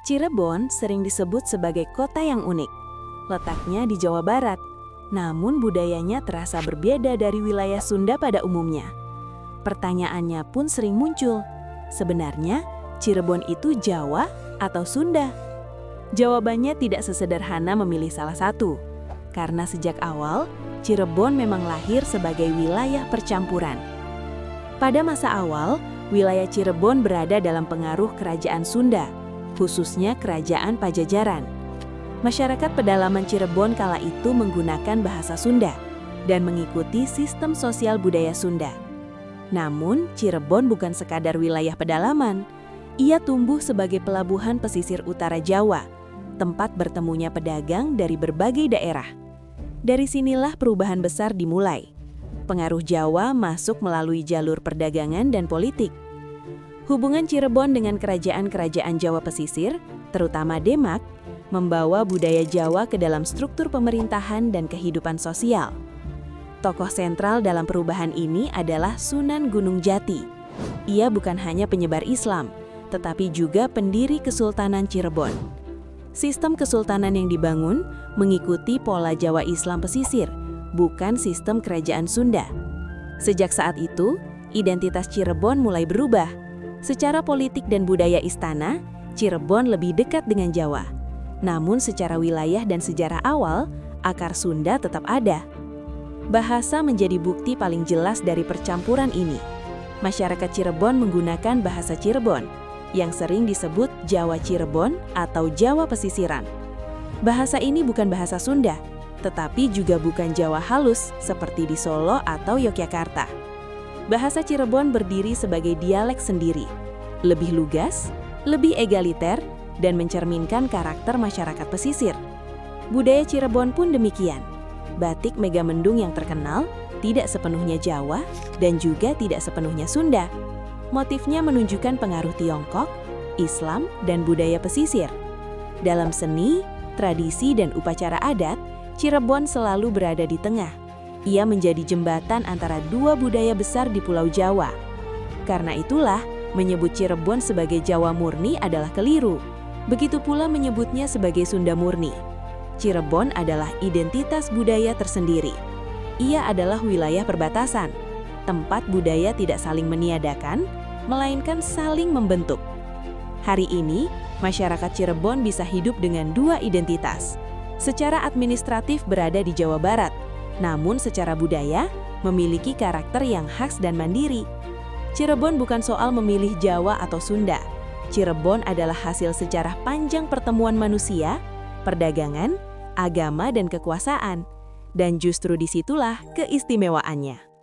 Cirebon sering disebut sebagai kota yang unik. Letaknya di Jawa Barat, namun budayanya terasa berbeda dari wilayah Sunda pada umumnya. Pertanyaannya pun sering muncul, sebenarnya Cirebon itu Jawa atau Sunda? Jawabannya tidak sesederhana memilih salah satu, karena sejak awal Cirebon memang lahir sebagai wilayah percampuran. Pada masa awal, wilayah Cirebon berada dalam pengaruh kerajaan Sunda, khususnya Kerajaan Pajajaran. Masyarakat pedalaman Cirebon kala itu menggunakan bahasa Sunda dan mengikuti sistem sosial budaya Sunda. Namun, Cirebon bukan sekadar wilayah pedalaman. Ia tumbuh sebagai pelabuhan pesisir utara Jawa, tempat bertemunya pedagang dari berbagai daerah. Dari sinilah perubahan besar dimulai. Pengaruh Jawa masuk melalui jalur perdagangan dan politik. Hubungan Cirebon dengan kerajaan-kerajaan Jawa pesisir, terutama Demak, membawa budaya Jawa ke dalam struktur pemerintahan dan kehidupan sosial. Tokoh sentral dalam perubahan ini adalah Sunan Gunung Jati. Ia bukan hanya penyebar Islam, tetapi juga pendiri Kesultanan Cirebon. Sistem kesultanan yang dibangun mengikuti pola Jawa Islam pesisir, bukan sistem kerajaan Sunda. Sejak saat itu, identitas Cirebon mulai berubah. Secara politik dan budaya istana, Cirebon lebih dekat dengan Jawa. Namun secara wilayah dan sejarah awal, akar Sunda tetap ada. Bahasa menjadi bukti paling jelas dari percampuran ini. Masyarakat Cirebon menggunakan bahasa Cirebon, yang sering disebut Jawa Cirebon atau Jawa Pesisiran. Bahasa ini bukan bahasa Sunda, tetapi juga bukan Jawa halus seperti di Solo atau Yogyakarta. Bahasa Cirebon berdiri sebagai dialek sendiri, lebih lugas, lebih egaliter, dan mencerminkan karakter masyarakat pesisir. Budaya Cirebon pun demikian. Batik Megamendung yang terkenal tidak sepenuhnya Jawa dan juga tidak sepenuhnya Sunda. Motifnya menunjukkan pengaruh Tiongkok, Islam, dan budaya pesisir. Dalam seni, tradisi, dan upacara adat, Cirebon selalu berada di tengah. Ia menjadi jembatan antara dua budaya besar di Pulau Jawa. Karena itulah, menyebut Cirebon sebagai Jawa murni adalah keliru. Begitu pula menyebutnya sebagai Sunda murni. Cirebon adalah identitas budaya tersendiri. Ia adalah wilayah perbatasan, tempat budaya tidak saling meniadakan, melainkan saling membentuk. Hari ini, masyarakat Cirebon bisa hidup dengan dua identitas. Secara administratif berada di Jawa Barat, namun secara budaya memiliki karakter yang khas dan mandiri. Cirebon bukan soal memilih Jawa atau Sunda. Cirebon adalah hasil sejarah panjang pertemuan manusia, perdagangan, agama, dan kekuasaan. Dan justru disitulah keistimewaannya.